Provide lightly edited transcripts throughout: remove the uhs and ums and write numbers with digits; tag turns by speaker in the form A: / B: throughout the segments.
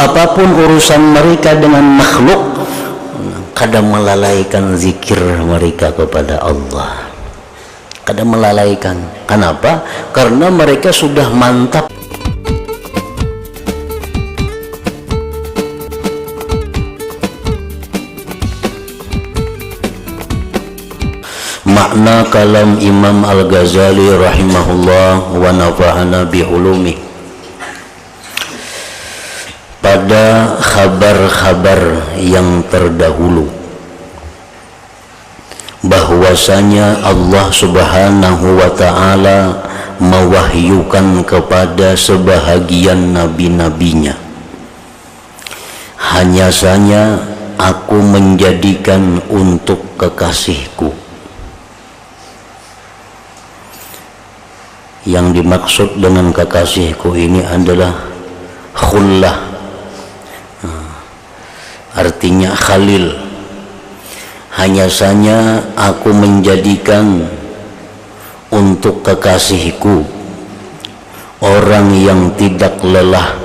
A: apapun urusan mereka dengan makhluk, kadang melalaikan zikir mereka kepada Allah. Kadang melalaikan. Kenapa? Karena mereka sudah mantap. Makna kalam Imam Al-Ghazali rahimahullah wa nafa'ana bi'ulumi, pada khabar-khabar yang terdahulu bahwasanya Allah Subhanahu wa ta'ala mewahyukan kepada sebahagian nabi-nabinya, hanya saja aku menjadikan untuk kekasihku. Yang dimaksud dengan kekasihku ini adalah khullah, artinya khalil. Hanya saja aku menjadikan untuk kekasihku orang yang tidak lelah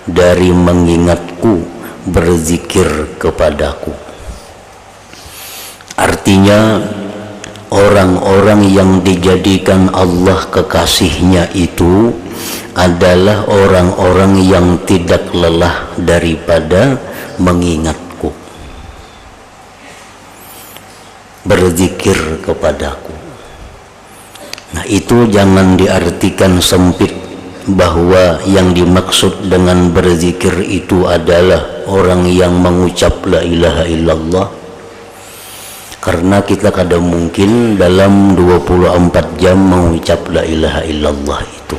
A: dari mengingatku, berzikir kepadaku. Artinya orang-orang yang dijadikan Allah kekasihnya itu adalah orang-orang yang tidak lelah daripada mengingatku, berzikir kepadaku. Nah, itu jangan diartikan sempit bahwa yang dimaksud dengan berzikir itu adalah orang yang mengucap la ilaha illallah, karena kita kadang mungkin dalam 24 jam mengucap la ilaha illallah itu.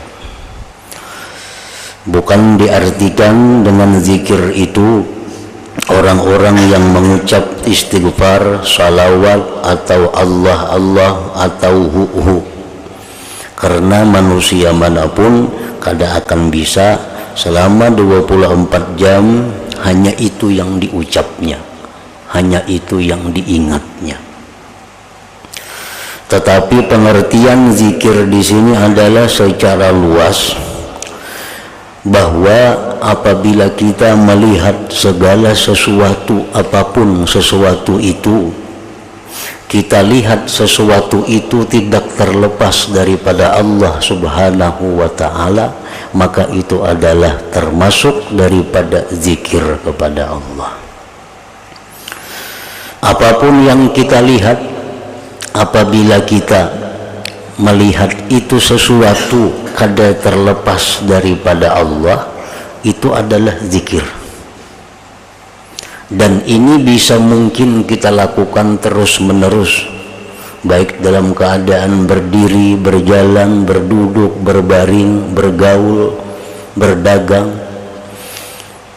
A: Bukan diartikan dengan zikir itu orang-orang yang mengucap istighfar, salawat, atau Allah Allah atau hu. Karena manusia manapun kada akan bisa selama 24 jam hanya itu yang diucapnya, hanya itu yang diingatnya. Tetapi pengertian zikir di sini adalah secara luas, bahwa apabila kita melihat segala sesuatu, apapun sesuatu itu, kita lihat sesuatu itu tidak terlepas daripada Allah Subhanahu wa ta'ala, maka itu adalah termasuk daripada zikir kepada Allah. Apapun yang kita lihat, apabila kita melihat itu sesuatu kada terlepas daripada Allah, itu adalah zikir. Dan ini bisa mungkin kita lakukan terus menerus, baik dalam keadaan berdiri, berjalan, berduduk, berbaring, bergaul, berdagang.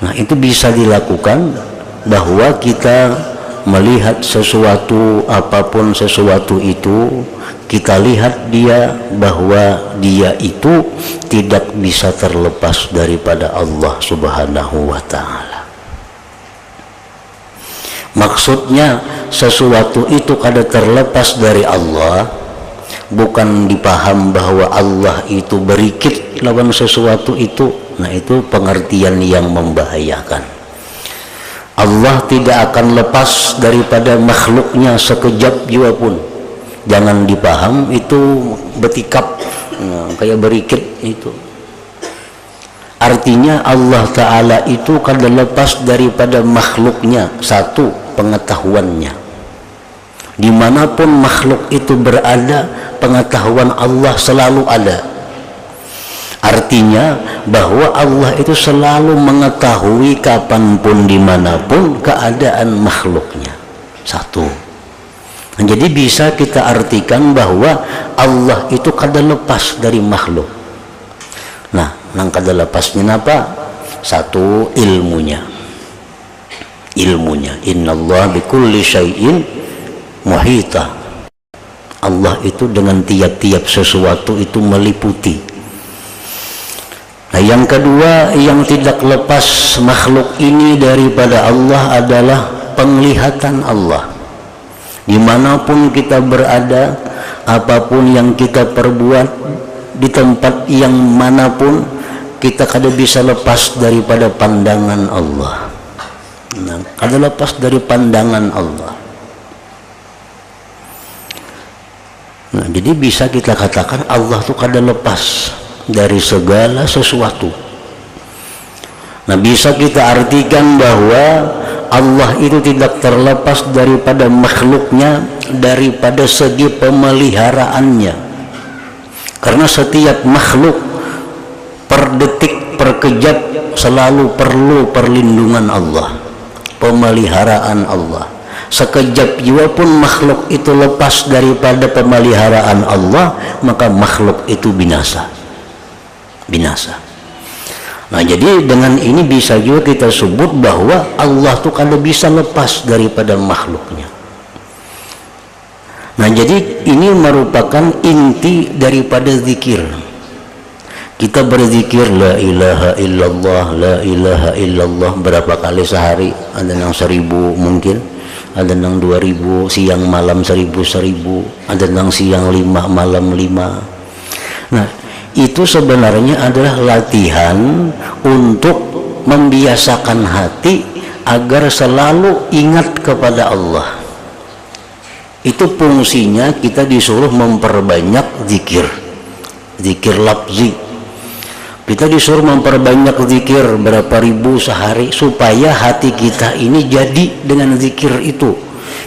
A: Nah, itu bisa dilakukan, bahwa kita melihat sesuatu, apapun sesuatu itu, kita lihat dia, bahwa dia itu tidak bisa terlepas daripada Allah Subhanahu wa ta'ala. Maksudnya sesuatu itu kada terlepas dari Allah, bukan dipaham bahwa Allah itu berikit lawan sesuatu itu. Nah, itu pengertian yang membahayakan. Allah tidak akan lepas daripada makhluknya sekejap jua pun. Jangan dipaham itu betikap, kayak berikit itu. Artinya Allah Ta'ala itu kada lepas daripada makhluknya. Satu, pengetahuannya. Dimanapun makhluk itu berada, pengetahuan Allah selalu ada. Artinya bahwa Allah itu selalu mengetahui kapanpun, dimanapun keadaan makhluknya. Satu. Jadi bisa kita artikan bahwa Allah itu kada lepas dari makhluk. Nah, nang kada lepasnya apa? Satu, ilmunya. Ilmunya. Innallaha bikulli syai'in muhita. Allah itu dengan tiap-tiap sesuatu itu meliputi. Nah, yang kedua yang tidak lepas makhluk ini daripada Allah adalah penglihatan Allah. Dimanapun kita berada, apapun yang kita perbuat, di tempat yang manapun, kita kada bisa lepas daripada pandangan Allah. Nah, kada lepas dari pandangan Allah. Nah, jadi bisa kita katakan Allah tuh kada lepas dari segala sesuatu. Nah, bisa kita artikan bahwa Allah itu tidak terlepas daripada makhluknya, daripada segi pemeliharaannya. Karena setiap makhluk per detik, per kejap selalu perlu perlindungan Allah, pemeliharaan Allah. Sekejap juga pun makhluk itu lepas daripada pemeliharaan Allah, maka makhluk itu binasa. Nah, jadi dengan ini bisa juga kita sebut bahwa Allah tuh kada bisa lepas daripada makhluknya. Nah, jadi ini merupakan inti daripada zikir. Kita berzikir la ilaha illallah, la ilaha illallah berapa kali sehari? Ada yang 1000 mungkin, ada yang 2000, siang malam 1000, ada yang siang 5 malam 5. Nah, itu sebenarnya adalah latihan untuk membiasakan hati agar selalu ingat kepada Allah. Itu fungsinya kita disuruh memperbanyak zikir lafzi. Kita disuruh memperbanyak zikir berapa ribu sehari supaya hati kita ini jadi dengan zikir itu.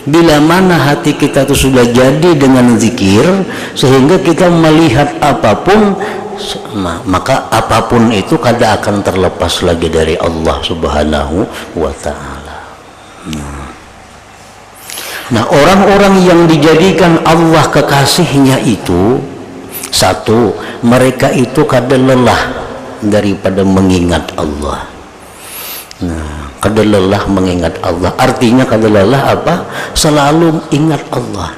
A: Bila mana hati kita itu sudah jadi dengan zikir, sehingga kita melihat apapun, maka apapun itu kada akan terlepas lagi dari Allah Subhanahu wa ta'ala. Nah, orang-orang yang dijadikan Allah kekasihnya itu, satu, mereka itu kada lelah daripada mengingat Allah. Nah, kada lelah mengingat Allah, artinya kada lelah apa? Selalu ingat Allah.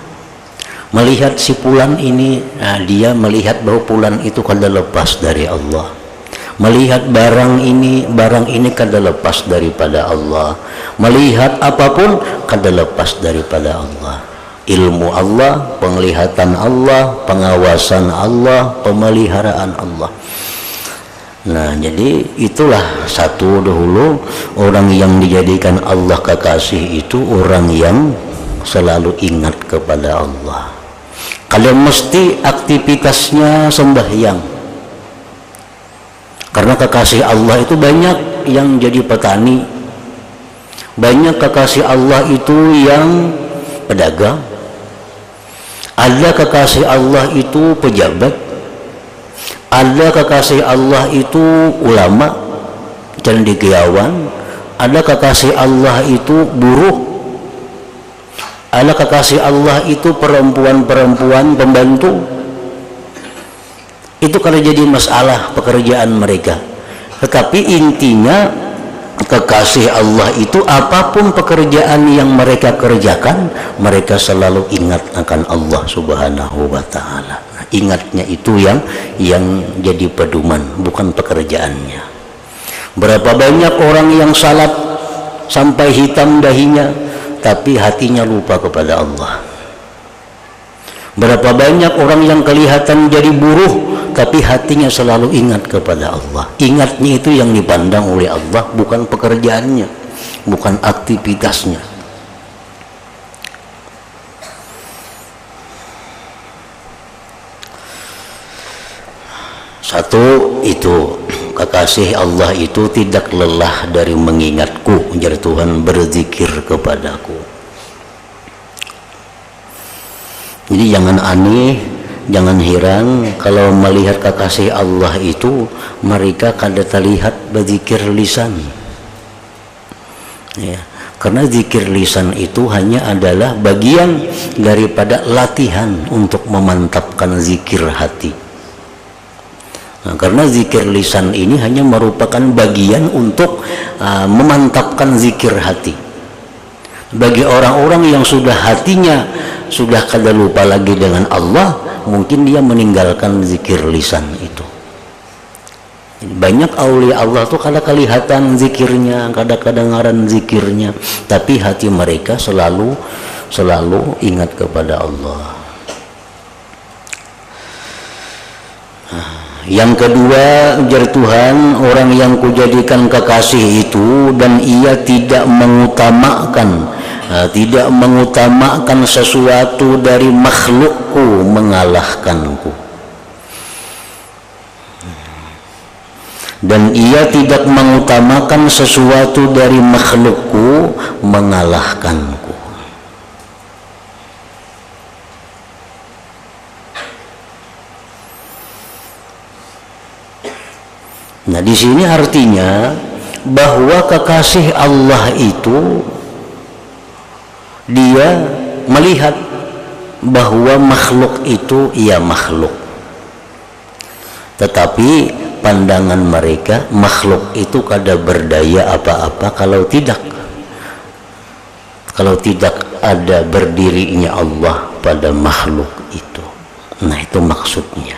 A: Melihat si fulan ini, nah, dia melihat bahwa fulan itu kada lepas dari Allah. Melihat barang ini kada lepas daripada Allah. Melihat apapun kada lepas daripada Allah. Ilmu Allah, penglihatan Allah, pengawasan Allah, pemeliharaan Allah. Nah, jadi itulah satu dahulu, orang yang dijadikan Allah kekasih itu orang yang selalu ingat kepada Allah. Kalau mesti aktivitasnya sembahyang, karena kekasih Allah itu banyak yang jadi petani, banyak kekasih Allah itu yang pedagang, ada kekasih Allah itu pejabat, ada kekasih Allah itu ulama, cendekiawan, ada kekasih Allah itu buruh, ada kekasih Allah itu perempuan-perempuan pembantu. Itu kalau jadi masalah pekerjaan mereka. Tetapi intinya kekasih Allah itu apapun pekerjaan yang mereka kerjakan, mereka selalu ingat akan Allah Subhanahu wa ta'ala. Ingatnya itu yang jadi pedoman, bukan pekerjaannya. Berapa banyak orang yang salat sampai hitam dahinya, tapi hatinya lupa kepada Allah. Berapa banyak orang yang kelihatan jadi buruh, tapi hatinya selalu ingat kepada Allah. Ingatnya itu yang dipandang oleh Allah, bukan pekerjaannya, bukan aktivitasnya. Satu itu, kekasih Allah itu tidak lelah dari mengingatku, jar Tuhan, berzikir kepadaku. Jadi jangan aneh, jangan heran kalau melihat kekasih Allah itu mereka kada terlihat berzikir lisan. Ya, karena zikir lisan itu hanya adalah bagian daripada latihan untuk memantapkan zikir hati. Nah, karena zikir lisan ini hanya merupakan bagian untuk memantapkan zikir hati. Bagi orang-orang yang sudah hatinya sudah kada lupa lagi dengan Allah, mungkin dia meninggalkan zikir lisan itu. Banyak aulia Allah tuh kada kelihatan zikirnya, kada kedengaran zikirnya, tapi hati mereka selalu ingat kepada Allah. Yang kedua, ujar Tuhan, orang yang kujadikan kekasih itu dan ia tidak mengutamakan sesuatu dari makhlukku mengalahkanku. Dan ia tidak mengutamakan sesuatu dari makhlukku mengalahkanku. Nah, di sini artinya bahwa kekasih Allah itu dia melihat bahwa makhluk itu ia makhluk, tetapi pandangan mereka makhluk itu kada berdaya apa-apa kalau tidak ada berdirinya Allah pada makhluk itu. Nah, itu maksudnya.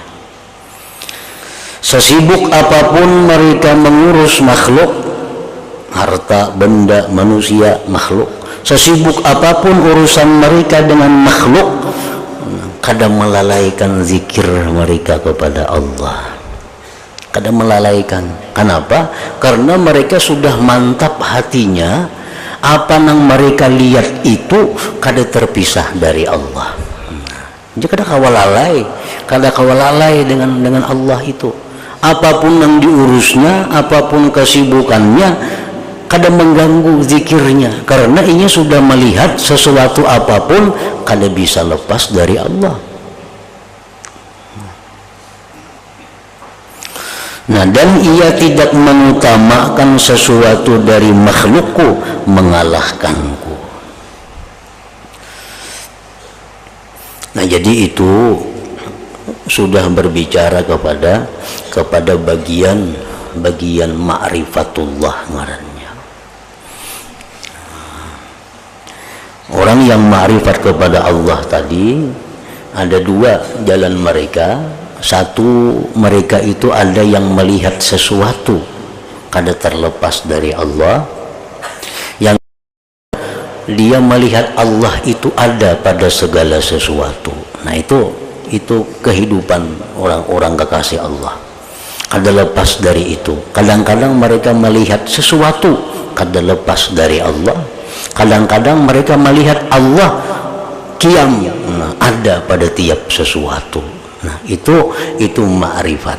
A: Sesibuk apapun mereka mengurus makhluk, harta, benda, manusia, makhluk, sesibuk apapun urusan mereka dengan makhluk, kadang melalaikan zikir mereka kepada Allah. Kadang melalaikan. Kenapa? Karena mereka sudah mantap hatinya, apa yang mereka lihat itu kada terpisah dari Allah. Jadi kada kawalalai dengan Allah itu. Apapun yang diurusnya, apapun kesibukannya, kadang mengganggu zikirnya, karena ia sudah melihat sesuatu apapun kada bisa lepas dari Allah. Nah, dan ia tidak mengutamakan sesuatu dari makhlukku mengalahkanku. Nah, jadi itu sudah berbicara kepada bagian ma'rifatullah ngarannya. Orang yang ma'rifat kepada Allah tadi ada dua jalan mereka. Satu, mereka itu ada yang melihat sesuatu kada terlepas dari Allah, yang dia melihat Allah itu ada pada segala sesuatu. Nah, itu kehidupan orang-orang kekasih Allah, kada lepas dari itu. Kadang-kadang mereka melihat sesuatu kada lepas dari Allah, kadang-kadang mereka melihat Allah qiyam, ada pada tiap sesuatu. Nah, itu ma'rifat.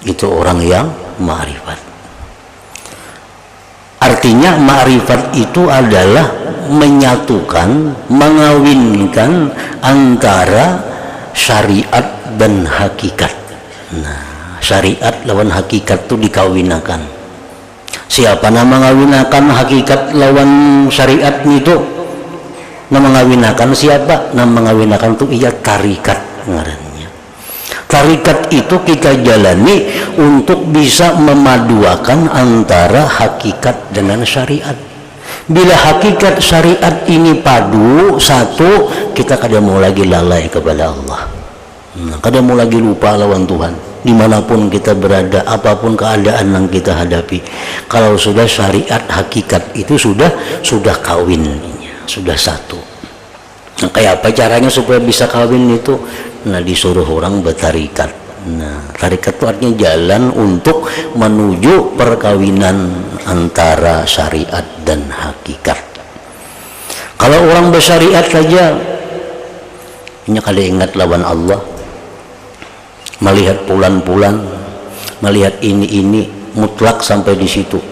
A: Itu orang yang ma'rifat. Artinya ma'rifat itu adalah menyatukan, mengawinkan antara syariat dan hakikat. Nah, syariat lawan hakikat itu dikawinakan. Siapa nama mengawinakan hakikat lawan syariat itu? Nama mengawinakan siapa? Nama mengawinakan itu ia tarikat ngarannya. Tarikat itu kita jalani untuk bisa memaduakan antara hakikat dengan syariat. Bila hakikat syariat ini padu satu, kita kada mau lagi lalai kepada Allah. Kada mau lagi lupa lawan Tuhan. Dimanapun kita berada, apapun keadaan yang kita hadapi, kalau sudah syariat hakikat itu sudah kawin, sudah satu. Nah, kayak apa caranya supaya bisa kawin itu? Nah, disuruh orang bertarikat. Nah, tarikat itu artinya jalan untuk menuju perkawinan antara syariat dan hakikat. Kalau orang bersyariat saja, ini kali ingat lawan Allah, melihat bulan-bulan, melihat ini mutlak sampai di situ.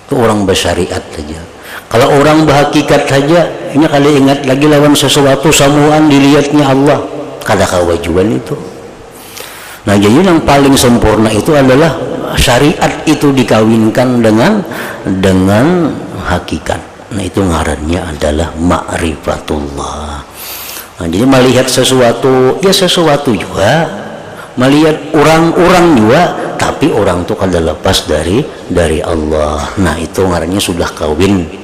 A: Itu orang bersyariat saja. Kalau orang berhakikat saja, ini kali ingat lagi lawan sesuatu samuan dilihatnya Allah, kada kewajiban itu. Nah, jadi yang paling sempurna itu adalah syariat itu dikawinkan dengan hakikat. Nah, itu ngarannya adalah ma'rifatullah. Nah, jadi melihat sesuatu, ya sesuatu juga, melihat orang-orang juga, tapi orang itu kada lepas dari Allah. Nah, itu ngarannya sudah kawin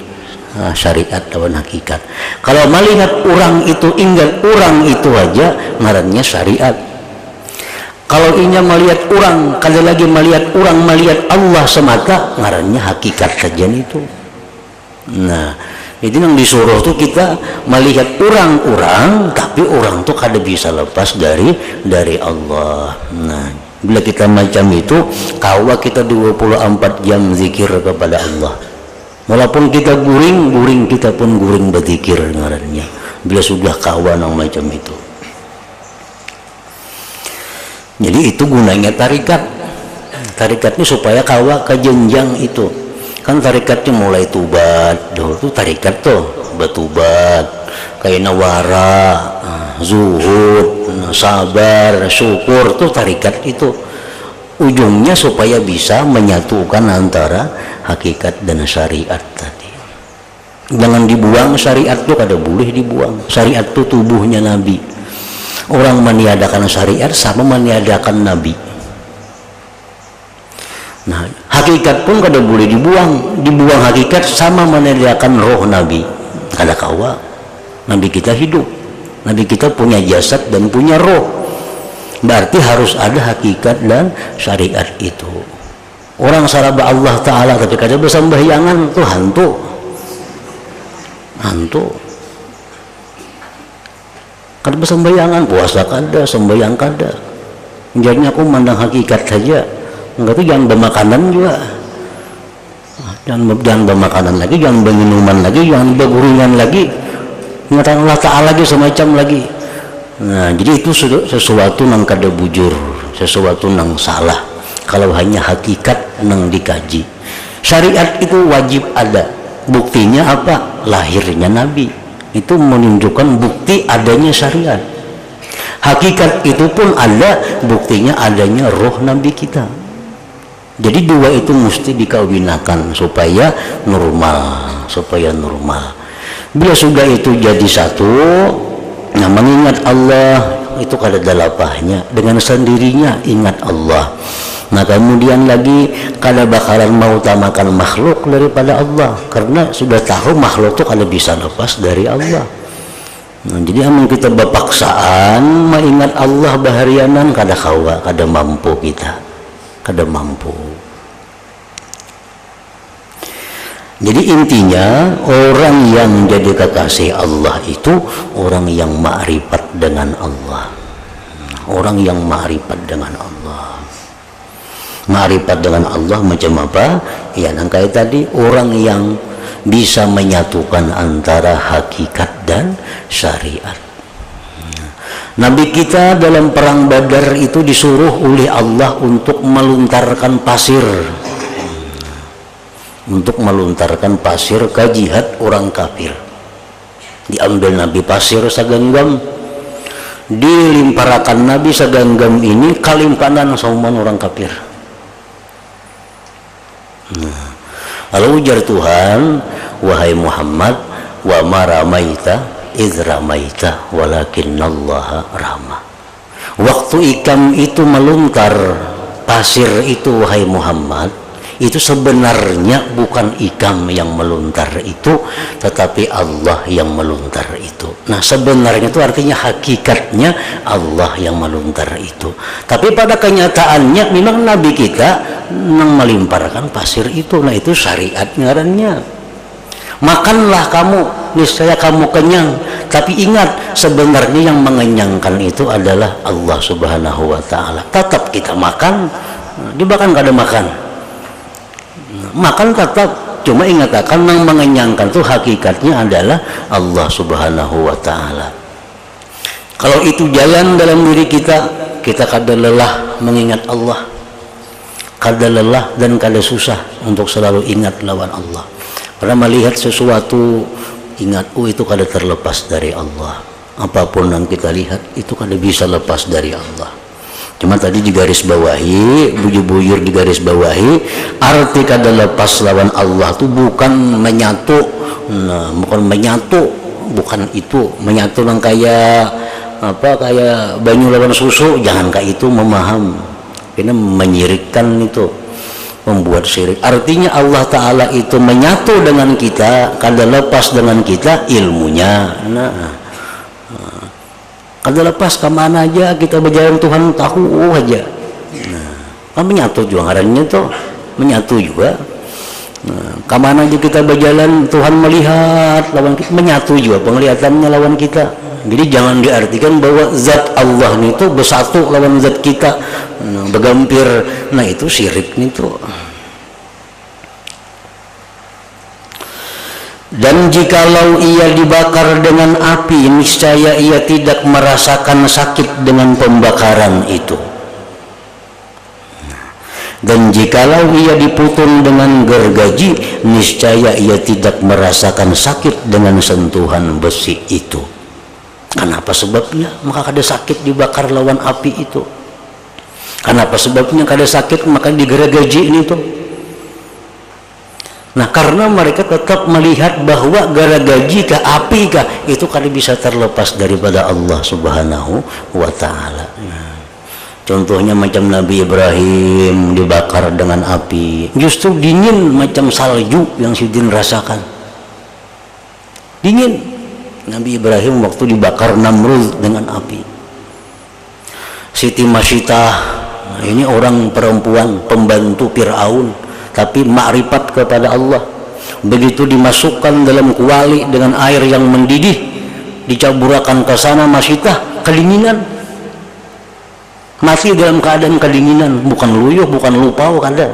A: syariat lawan hakikat. Kalau melihat orang itu, ingat orang itu aja, ngarannya syariat. Kalau inya melihat orang, kada lagi melihat orang, melihat Allah semata, ngarannya hakikat saja itu. Nah, Jadi yang disuruh tuh kita melihat orang-orang, tapi orang tuh kada bisa lepas dari Allah. Nah, bila kita macam itu, kawa kita 24 jam zikir kepada Allah. Walaupun kita guring kita pun guring berzikir ngarannya. Bila sudah kawa yang macam itu. Jadi itu gunanya tarikat. Tarikatnya supaya kawa ke jenjang itu. Kan tarikatnya mulai tubat, dulu tuh tarikat tuh batubat, kayak nawara, zuhud, sabar, syukur tuh tarikat itu. Ujungnya supaya bisa menyatukan antara hakikat dan syariat tadi. Jangan dibuang syariat tuh, kada boleh dibuang. Syariat tuh tubuhnya Nabi. Orang meniadakan syariat sama meniadakan Nabi. Nah, hakikat pun kada boleh dibuang. Dibuang hakikat sama meniadakan roh Nabi. Kada kawa. Nabi kita hidup. Nabi kita punya jasad dan punya roh. Berarti harus ada hakikat dan syariat itu. Orang saraba Allah Ta'ala tapi kada bersembayangan tuh hantu. Kada bersembayangan, puasa kada, sembahyang kada. Jadinya aku mandang hakikat saja. Enggak tuh jangan bermakanan juga. Jangan bermakanan lagi, jangan berminuman lagi, jangan berguringan lagi. Ingatan Allah Ta'ala lagi semacam lagi. Nah, jadi itu sesuatu yang kada bujur, sesuatu yang salah. Kalau hanya hakikat yang dikaji. Syariat itu wajib ada. Buktinya apa? Lahirnya Nabi. Itu menunjukkan bukti adanya syariat. Hakikat itu pun ada, buktinya adanya roh Nabi kita. Jadi dua itu mesti dikawinakan supaya normal. Bila sudah itu jadi satu, nah mengingat Allah itu kada ada lapahnya. Dengan sendirinya ingat Allah. Nah kemudian lagi kada bakalan mau utamakan makhluk daripada Allah, karena sudah tahu makhluk itu kada bisa lepas dari Allah. Nah, jadi amun kita berpaksaan mengingat Allah baharianan kada kawa, kada mampu kita, kada mampu. Jadi intinya orang yang jadi kekasih Allah itu orang yang ma'rifat dengan Allah. Orang yang ma'rifat dengan Allah. Ma'rifat dengan Allah macam apa? Ya, yang kayak tadi, orang yang bisa menyatukan antara hakikat dan syariat. Nabi kita dalam perang Badar itu disuruh oleh Allah untuk meluntarkan pasir. Untuk meluntarkan pasir ke jihad orang kafir. Diambil Nabi pasir saganggam, dilimparakan Nabi saganggam ini kalimpanan sauman orang kafir. Nah, lalu ujar Tuhan, wahai Muhammad, wa ma ramaita idz ramaita walakinnallaha rama. Waktu ikam itu meluntar pasir itu, wahai Muhammad, itu sebenarnya bukan ikam yang meluntar itu, tetapi Allah yang meluntar itu. Nah sebenarnya itu artinya hakikatnya Allah yang meluntar itu, tapi pada kenyataannya memang Nabi kita yang melimparkan pasir itu. Nah itu syariat ngarannya. Makanlah kamu, niscaya kamu kenyang, tapi ingat sebenarnya yang mengenyangkan itu adalah Allah Subhanahu wa Ta'ala. Tetap kita makan, dimakan kada makan, makan tetap, cuma ingat akan yang mengenyangkan itu hakikatnya adalah Allah Subhanahu wa Ta'ala. Kalau itu jalan dalam diri kita, kita kada lelah mengingat Allah, kada lelah dan kada susah untuk selalu ingat lawan Allah. Karena melihat sesuatu, ingat, itu kada terlepas dari Allah. Apapun yang kita lihat itu kada bisa lepas dari Allah. Cuma tadi di garis bawahi, bujur-bujur di garis bawahi, arti kada lepas lawan Allah itu bukan menyatu. Nah, bukan menyatu, bukan itu menyatu yang kayak apa, kayak banyu lawan susu, jangan kayak itu memaham. Ini menyirikkan, itu membuat syirik. Artinya Allah Ta'ala itu menyatu dengan kita, kada lepas dengan kita ilmunya. Kada lepas kemana aja kita berjalan, Tuhan tahu aja. Nah, menyatu juga ngarannya tuh, menyatu juga. Nah, kemana aja kita berjalan Tuhan melihat lawan kita, menyatu juga penglihatannya lawan kita. Jadi jangan diartikan bahwa zat Allah itu bersatu lawan zat kita, bergampir. Nah itu syirik itu. Dan jikalau ia dibakar dengan api, niscaya ia tidak merasakan sakit dengan pembakaran itu. Dan jikalau ia dipotong dengan gergaji, niscaya ia tidak merasakan sakit dengan sentuhan besi itu. Kenapa sebabnya? Maka kada sakit dibakar lawan api itu. Kenapa sebabnya kada sakit maka digergaji ini tuh? Nah, karena mereka tetap melihat bahwa gergaji ke api kah itu kada bisa terlepas daripada Allah Subhanahu wa taala. Contohnya macam Nabi Ibrahim dibakar dengan api, justru dingin macam salju yang Sidin rasakan. Dingin. Nabi Ibrahim waktu dibakar Namrud dengan api. Siti Masyitah, nah ini orang perempuan pembantu Fir'aun, tapi makrifat kepada Allah. Begitu dimasukkan dalam kuali dengan air yang mendidih, dicaburakan ke sana Masyitah, kedinginan. Masih dalam keadaan kedinginan, bukan luyuh, bukan lupa, kada.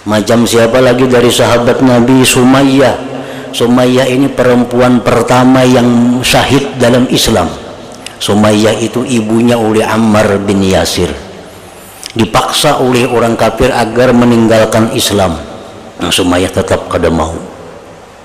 A: Macam siapa lagi dari sahabat Nabi, Sumayyah. Sumayyah ini perempuan pertama yang syahid dalam Islam. Sumayyah itu ibunya oleh Ammar bin Yasir. Dipaksa oleh orang kafir agar meninggalkan Islam. Nah, Sumayyah tetap kada mau.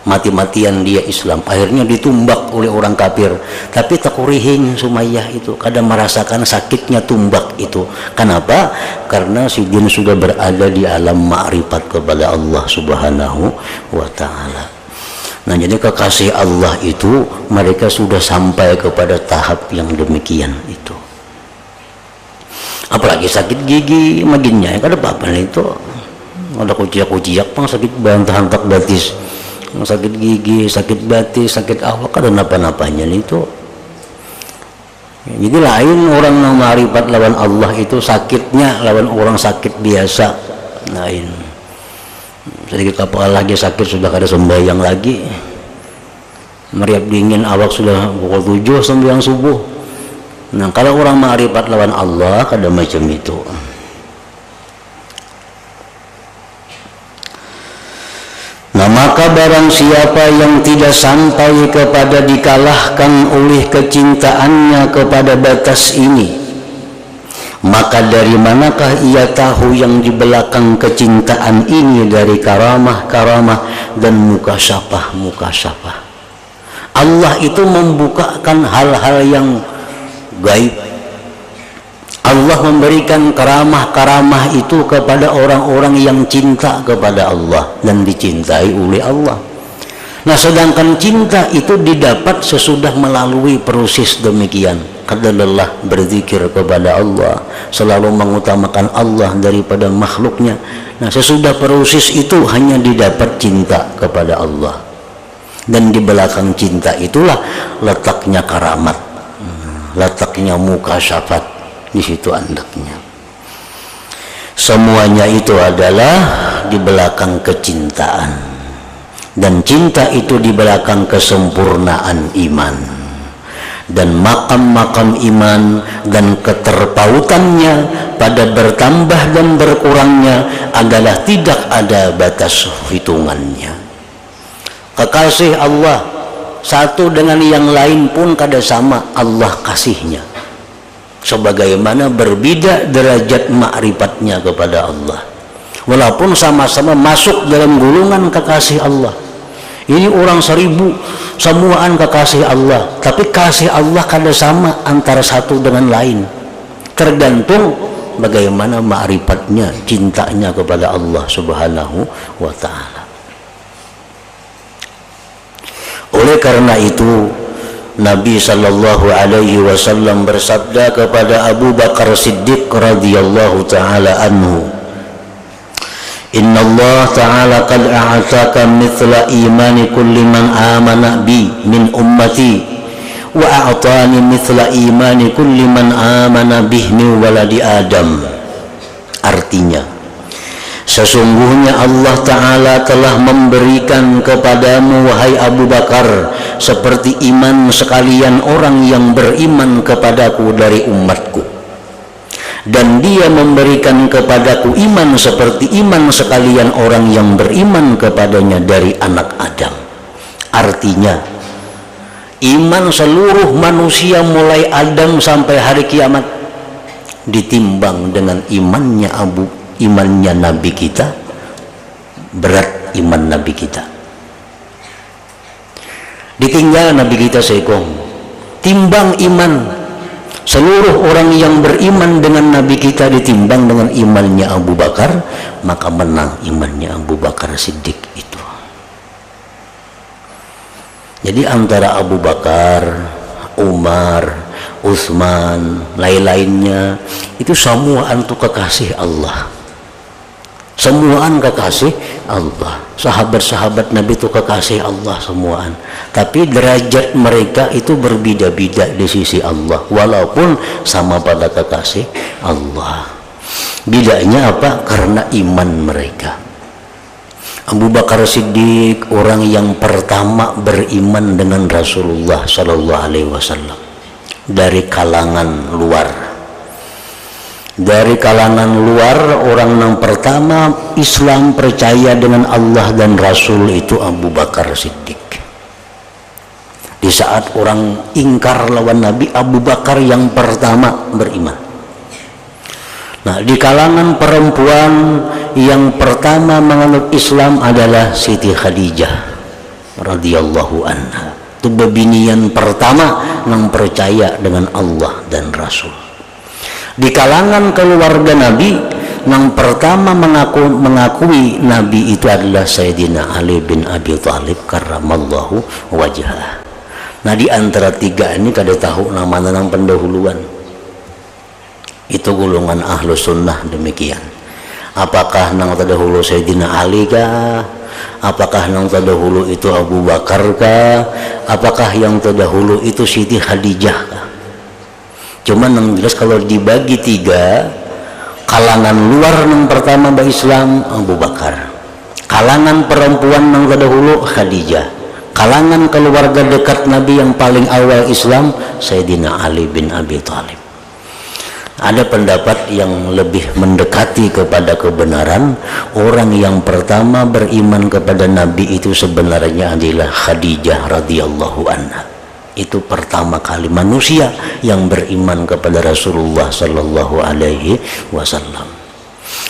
A: Mati-matian dia Islam. Akhirnya ditumbak oleh orang kafir. Tapi tak kurihing Sumayyah itu, kada merasakan sakitnya tumbak itu. Kenapa? Karena si jin sudah berada di alam ma'rifat kepada Allah Subhanahu wa ta'ala. Nah, jadi kekasih Allah itu mereka sudah sampai kepada tahap yang demikian itu. Apalagi sakit gigi maginnya kada apa-apa itu. Ada kuciak-kuciak pang sakit bantahan tak batis. Sakit gigi, sakit batis, sakit awak kada napa-napanya itu. Jadi lain orang yang ma'rifat lawan Allah itu sakitnya lawan orang sakit biasa. Lain. Sedikit kepala lagi sakit sudah kada sembahyang lagi, meriap dingin awak sudah pukul 7 sembahyang subuh. Nah, kalau orang ma'rifat lawan Allah kada macam itu. Nah, maka barang siapa yang tidak sampai kepada dikalahkan oleh kecintaannya kepada batas ini, maka dari manakah ia tahu yang di belakang kecintaan ini dari karamah-karamah dan mukasyafah-mukasyafah. Allah itu membukakan hal-hal yang gaib. Allah memberikan karamah-karamah itu kepada orang-orang yang cinta kepada Allah dan dicintai oleh Allah. Nah, sedangkan cinta itu didapat sesudah melalui proses demikian. Kada lelah berzikir kepada Allah, selalu mengutamakan Allah daripada makhluknya. Nah, sesudah proses itu hanya didapat cinta kepada Allah. Dan di belakang cinta itulah letaknya karamat, letaknya mukasyafat, di situ andaknya. Semuanya itu adalah di belakang kecintaan. Dan cinta itu di belakang kesempurnaan iman. Dan makam-makam iman dan keterpautannya pada bertambah dan berkurangnya adalah tidak ada batas hitungannya. Kekasih Allah satu dengan yang lain pun kada sama Allah kasihnya, sebagaimana berbeda derajat ma'rifatnya kepada Allah, walaupun sama-sama masuk dalam golongan kekasih Allah. Ini orang 1000 semuaan kekasih Allah, tapi kasih Allah kada sama antara satu dengan lain, tergantung bagaimana ma'rifatnya, cintanya kepada Allah Subhanahu wa ta'ala. Oleh karena itu Nabi sallallahu alaihi wasallam bersabda kepada Abu Bakar Siddiq radhiyallahu taala anhu, Inna Allah ta'ala qad a'ataka mithla imani kulli man amana bi min ummati wa a'tani mithla imani kulli man amana bih min waladi Adam. Artinya, sesungguhnya Allah Ta'ala telah memberikan kepadamu wahai Abu Bakar seperti iman sekalian orang yang beriman kepadaku dari umatku, dan dia memberikan kepadaku iman seperti iman sekalian orang yang beriman kepadanya dari anak Adam. Artinya iman seluruh manusia mulai Adam sampai hari kiamat ditimbang dengan imannya Nabi kita, berat iman Nabi kita. Ditinggal Nabi kita sekong, timbang iman seluruh orang yang beriman dengan Nabi kita ditimbang dengan imannya Abu Bakar, maka menang imannya Abu Bakar Siddiq itu. Jadi antara Abu Bakar, Umar, Utsman, lain-lainnya itu semuaan itu kekasih Allah. Semuaan kekasih Allah. Sahabat-sahabat Nabi itu kekasih Allah semuaan. Tapi derajat mereka itu berbeda-beda di sisi Allah, walaupun sama pada kekasih Allah. Bedanya apa? Karena iman mereka. Abu Bakar Siddiq orang yang pertama beriman dengan Rasulullah Sallallahu Alaihi Wasallam dari kalangan luar. Dari kalangan luar, orang yang pertama Islam percaya dengan Allah dan Rasul itu Abu Bakar Siddiq. Di saat orang ingkar lawan Nabi, Abu Bakar yang pertama beriman. Nah, di kalangan perempuan yang pertama menganut Islam adalah Siti Khadijah radhiyallahu anha. Itu bebinian pertama yang percaya dengan Allah dan Rasul. Di kalangan keluarga Nabi yang pertama mengakui Nabi itu adalah Sayyidina Ali bin Abi Thalib karramallahu wajhah. Nah, di antara tiga ini kada tahu nama nang pendahuluan. Itu golongan ahlu sunnah demikian. Apakah nang terdahulu Sayyidina Ali kah? Apakah yang terdahulu itu Abu Bakar kah? Apakah yang terdahulu itu Siti Khadijah kah? Cuman yang jelas kalau dibagi tiga, kalangan luar yang pertama Islam Abu Bakar, kalangan perempuan yang terdahulu Khadijah, kalangan keluarga dekat Nabi yang paling awal Islam Sayyidina Ali bin Abi Thalib. Ada pendapat yang lebih mendekati kepada kebenaran, orang yang pertama beriman kepada Nabi itu sebenarnya adalah Khadijah radhiyallahu anha. Itu pertama kali manusia yang beriman kepada Rasulullah Sallallahu Alaihi Wasallam.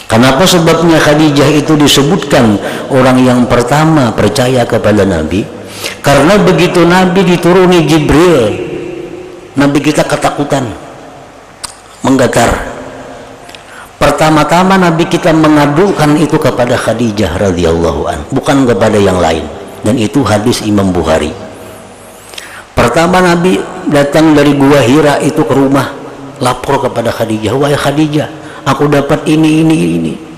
A: Kenapa sebabnya Khadijah itu disebutkan orang yang pertama percaya kepada Nabi? Karena begitu Nabi dituruni Jibril, Nabi kita ketakutan, menggetar. Pertama-tama Nabi kita mengadukan itu kepada Khadijah radhiyallahu anha, bukan kepada yang lain. Dan itu hadis Imam Bukhari. Pertama Nabi datang dari Gua Hira itu ke rumah, lapor kepada Khadijah, wahai Khadijah, aku dapat ini.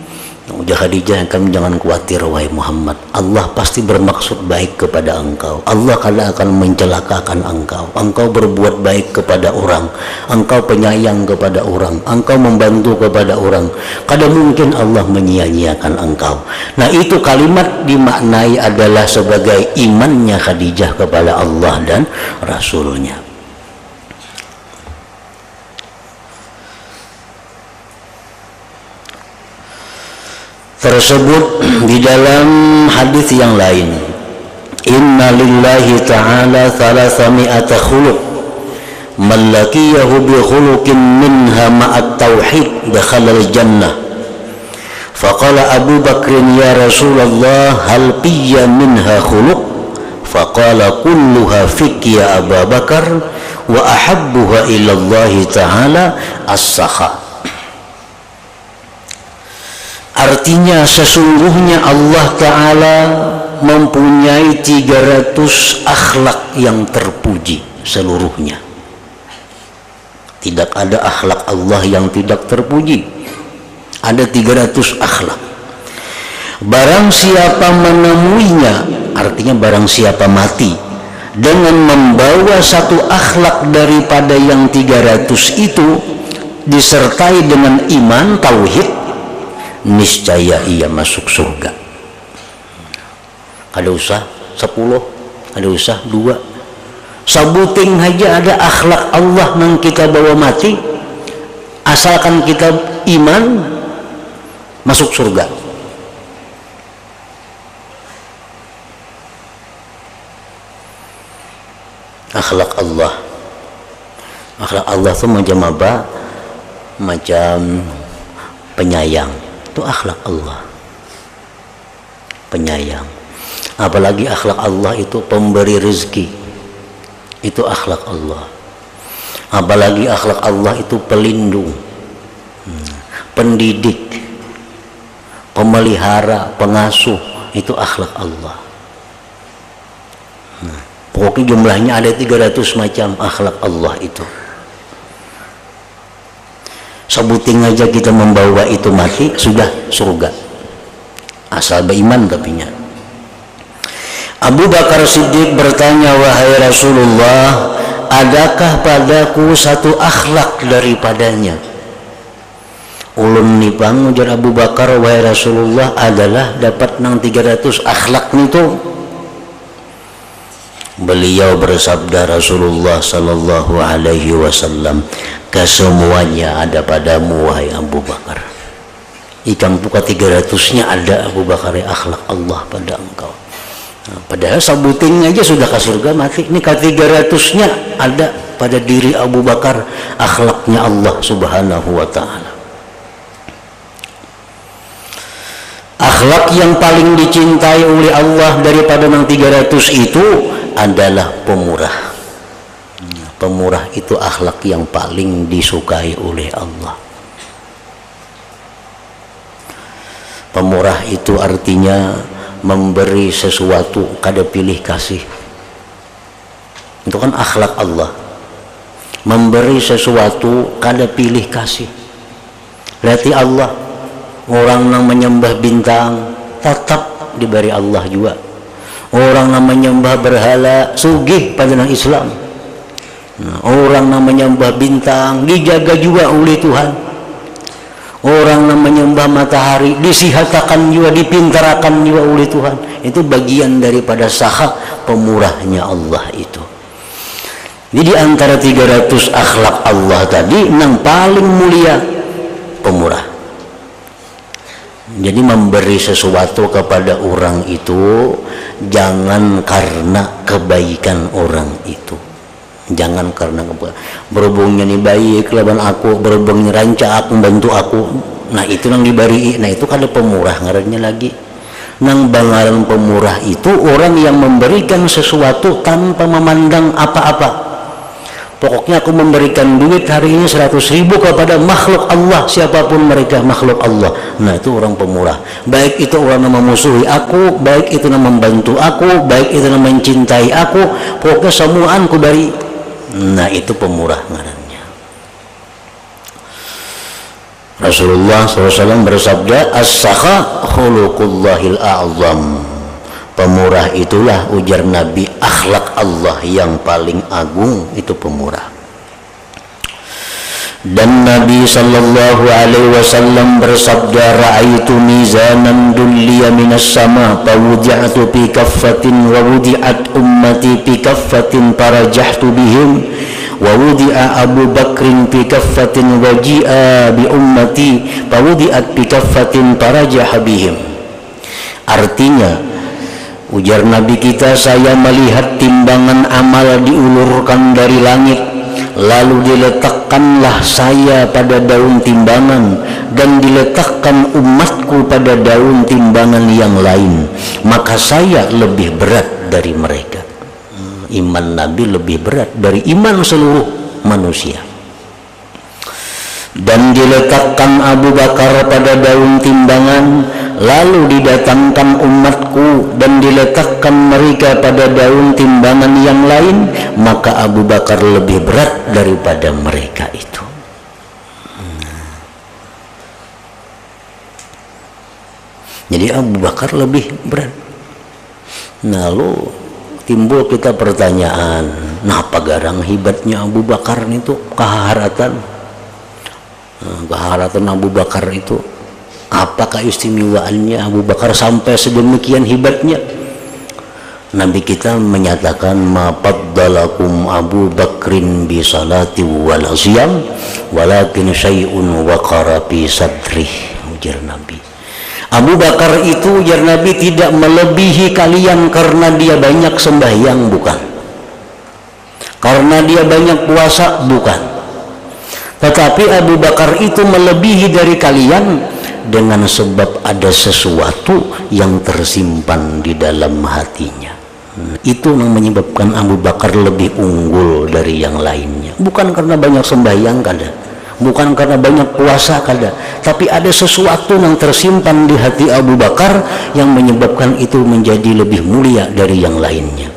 A: Udah Khadijah, kamu jangan khawatir wahai Muhammad, Allah pasti bermaksud baik kepada engkau. Allah kada akan mencelakakan engkau. Engkau berbuat baik kepada orang, engkau penyayang kepada orang, engkau membantu kepada orang, kada mungkin Allah menyia-nyiakan engkau. Nah, itu kalimat dimaknai adalah sebagai imannya Khadijah kepada Allah dan Rasulnya. Tersebut di dalam hadis yang lain, inna lillahi ta'ala thalathami'ata khuluq man laqiyahu bi khuluqin minha ma'at tauhid dakhala al-jannah. Faqala Abu Bakrin ya Rasulullah hal piyya minha khuluq? Faqala kulluha fik ya Abu Bakar wa ahabbuha ila Allah ta'ala as-sakha. Artinya sesungguhnya Allah Ta'ala mempunyai 300 akhlak yang terpuji seluruhnya. Tidak ada akhlak Allah yang tidak terpuji. Ada 300 akhlak. Barang siapa menemuinya, artinya barang siapa mati dengan membawa satu akhlak daripada yang 300 itu disertai dengan iman, tauhid, niscaya ia masuk surga. Kada usah 10, kada usah 2, sabuting aja ada akhlak Allah nang kita bawa mati, asalkan kita iman, masuk surga. Akhlak Allah itu macam apa? Macam penyayang. Itu akhlak Allah, penyayang. Apalagi akhlak Allah itu pemberi rezeki, itu akhlak Allah. Apalagi akhlak Allah itu pelindung, pendidik, pemelihara, pengasuh, itu akhlak Allah. Pokoknya jumlahnya ada 300 macam akhlak Allah itu. Sebuting aja kita membawa itu mati, sudah surga, asal beriman tapinya. Abu Bakar Siddiq bertanya, wahai Rasulullah, adakah padaku satu akhlak daripadanya? Ulun nipang ujar Abu Bakar, wahai Rasulullah, adalah dapat nang 300 akhlak itu. Beliau bersabda, Rasulullah sallallahu alaihi wasallam, kesemuanya ada padamu wahai Abu Bakar. Ikan buka 300-nya ada Abu Bakar, akhlak Allah pada engkau. Padahal sabuting aja sudah ke surga mati. Ini ke 300-nya ada pada diri Abu Bakar, akhlaknya Allah subhanahu wa ta'ala. Akhlak yang paling dicintai oleh Allah daripada yang 300 itu adalah pemurah. Pemurah itu akhlak yang paling disukai oleh Allah. Pemurah itu artinya memberi sesuatu kada pilih kasih. Itu kan akhlak Allah, memberi sesuatu kada pilih kasih. Berarti Allah, orang yang menyembah bintang tetap diberi Allah juga. Orang yang menyembah berhala sugih pada orang Islam. Orang yang menyembah bintang dijaga juga oleh Tuhan. Orang yang menyembah matahari disihatakan juga, dipintarakan juga oleh Tuhan. Itu bagian daripada saha pemurahnya Allah itu. Jadi antara 300 akhlak Allah tadi yang paling mulia pemurah. Jadi memberi sesuatu kepada orang itu jangan karena kebaikan orang itu, jangan karena berhubungnya nih baik lawan aku, berhubungnya rancak aku, membantu aku, nah itu yang diberi, nah itu kada pemurah ngarannya lagi. Nang bangaran pemurah itu orang yang memberikan sesuatu tanpa memandang apa-apa. Pokoknya aku memberikan duit hari ini 100.000 kepada makhluk Allah, siapapun mereka makhluk Allah. Nah itu orang pemurah. Baik itu orang yang memusuhi aku, baik itu yang membantu aku, baik itu yang mencintai aku, pokoknya semuaan ku beri. Nah itu pemurah ngarannya. Rasulullah SAW bersabda, as-sakha khuluqullahil a'zam. Pemurah itulah, ujar Nabi, akhlak Allah yang paling agung, itu pemurah. Dan Nabi sallallahu alaihi wasallam bersabda, ra'aitu mizanan dulliya minas sama fawudi'atu fi kaffatin wa wudi'at ummati fi kaffatin farajahtu bihim wa wudi'a Abu Bakrin fi kaffatin wa ji'a bi ummati fawudi'at fi kaffatin farajaha bihim. Artinya, ujar Nabi kita, saya melihat timbangan amal diulurkan dari langit, lalu diletakkanlah saya pada daun timbangan, dan diletakkan umatku pada daun timbangan yang lain, maka saya lebih berat dari mereka. Iman Nabi lebih berat dari iman seluruh manusia. Dan diletakkan Abu Bakar pada daun timbangan, lalu didatangkan umatku dan diletakkan mereka pada daun timbangan yang lain, maka Abu Bakar lebih berat daripada mereka itu. Jadi Abu Bakar lebih berat. Nah, lalu timbul kita pertanyaan, napa garang hebatnya Abu Bakar itu, keharatan Abu Bakar itu. Apa keistimewaannya Abu Bakar sampai sedemikian hebatnya? Nabi kita menyatakan, ma faddalakum Abu Bakrin bi salati wal siyam walakin syai'un waqara fi sadrih. Ujar Nabi, Abu Bakar itu, ujar Nabi, tidak melebihi kalian karena dia banyak sembahyang, bukan. Karena dia banyak puasa, bukan. Tetapi Abu Bakar itu melebihi dari kalian dengan sebab ada sesuatu yang tersimpan di dalam hatinya. Itu yang menyebabkan Abu Bakar lebih unggul dari yang lainnya. Bukan karena banyak sembahyang, kada. Bukan karena banyak puasa, kada. Tapi ada sesuatu yang tersimpan di hati Abu Bakar yang menyebabkan itu menjadi lebih mulia dari yang lainnya.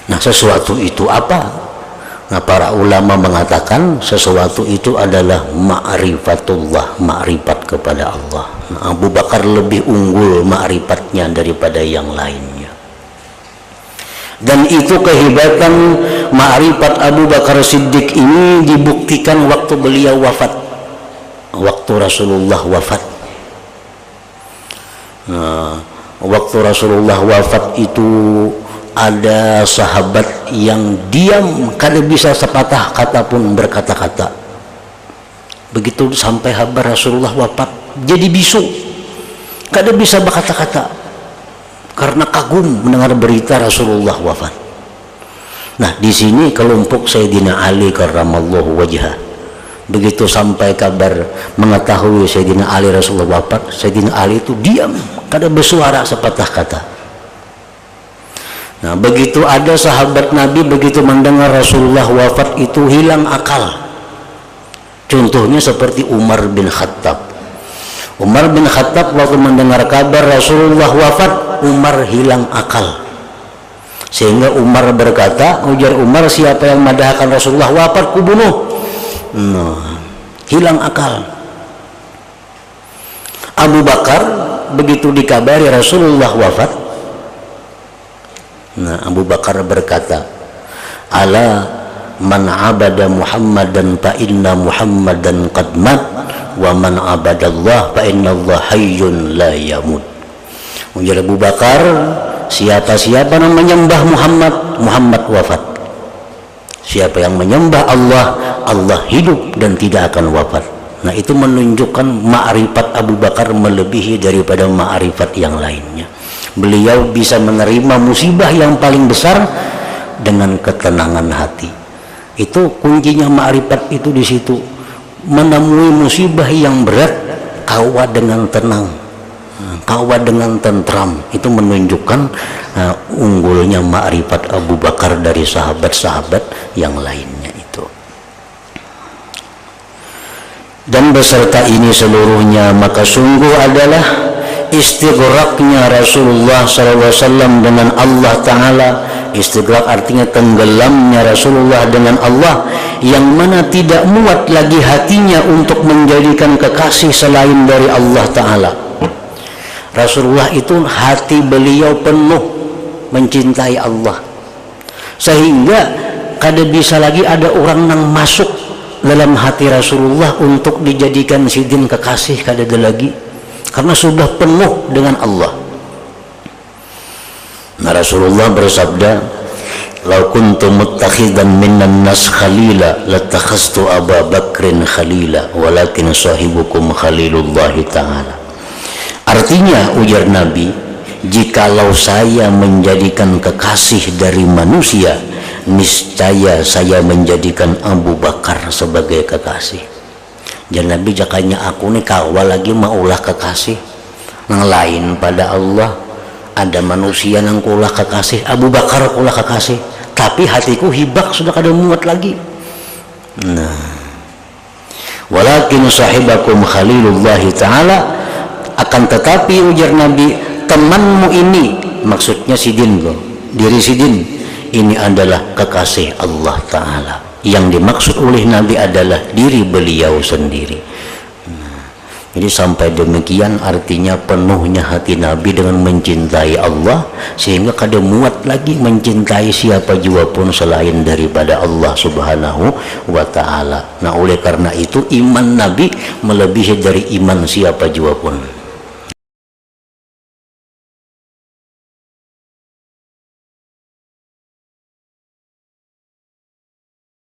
A: Nah, sesuatu itu apa? Nah, para ulama mengatakan sesuatu itu adalah ma'rifatullah, ma'rifat kepada Allah. Nah, Abu Bakar lebih unggul ma'rifatnya daripada yang lainnya. Dan itu kehebatan ma'rifat Abu Bakar Siddiq ini dibuktikan waktu beliau wafat, waktu Rasulullah wafat. Nah, waktu Rasulullah wafat itu ada sahabat yang diam, kada bisa sepatah kata pun berkata-kata. Begitu sampai kabar Rasulullah wafat, jadi bisu, kada bisa berkata-kata karena kagum mendengar berita Rasulullah wafat. Nah, di sini kelompok Sayyidina Ali karramallahu wajhah, begitu sampai kabar mengetahui Sayyidina Ali Rasulullah wafat, Sayyidina Ali itu diam, kada bersuara sepatah kata. Nah, begitu ada sahabat Nabi begitu mendengar Rasulullah wafat itu hilang akal. Contohnya seperti Umar bin Khattab. Umar bin Khattab waktu mendengar kabar Rasulullah wafat, Umar hilang akal. Sehingga Umar berkata, ujar Umar, siapa yang madahkan Rasulullah wafat, kubunuh. Nah, hilang akal. Abu Bakar begitu dikabari Rasulullah wafat, nah, Abu Bakar berkata, ala man abada Muhammadan fa inna Muhammadan qad mat wa man abadallah fa inna Allah hayyun la yamut. Ujar Abu Bakar, siapa-siapa yang menyembah Muhammad, Muhammad wafat. Siapa yang menyembah Allah, Allah hidup dan tidak akan wafat. Nah, itu menunjukkan ma'rifat Abu Bakar melebihi daripada ma'rifat yang lainnya. Beliau bisa menerima musibah yang paling besar dengan ketenangan hati. Itu kuncinya ma'rifat itu di situ. Menemui musibah yang berat, kawa dengan tenang, kawa dengan tentram. Itu menunjukkan unggulnya ma'rifat Abu Bakar dari sahabat-sahabat yang lainnya itu. Dan beserta ini seluruhnya, maka sungguh adalah istighraqnya Rasulullah SAW dengan Allah Ta'ala. Istighraq artinya tenggelamnya Rasulullah dengan Allah, yang mana tidak muat lagi hatinya untuk menjadikan kekasih selain dari Allah Ta'ala. Rasulullah itu hati beliau penuh mencintai Allah, sehingga kada bisa lagi ada orang yang masuk dalam hati Rasulullah untuk dijadikan sidin kekasih, kada ada lagi, karena sudah penuh dengan Allah. Nah, Rasulullah bersabda, "Lau kuntu muttakhidan minnan nas khalila latakhastu Abu Bakrin khalila walakin sahibukum khalilullah ta'ala." Artinya, ujar Nabi, jikalau saya menjadikan kekasih dari manusia, niscaya saya menjadikan Abu Bakar sebagai kekasih. Dan Nabi jakanya aku nih kawal lagi maulah kekasih yang lain pada Allah. Ada manusia yang kulah kekasih, Abu Bakar kulah kekasih, tapi hatiku hibak sudah kada muat lagi. Nah, walakin sahibakum khalilullah ta'ala, akan tetapi ujar Nabi, temanmu ini, maksudnya sidin bro, diri sidin ini adalah kekasih Allah Ta'ala. Yang dimaksud oleh Nabi adalah diri beliau sendiri. Nah, Jadi sampai demikian artinya penuhnya hati Nabi dengan mencintai Allah, sehingga kada muat lagi mencintai siapa jua pun selain daripada Allah subhanahu wa ta'ala. Nah oleh karena itu iman Nabi melebihi dari iman siapa jua pun.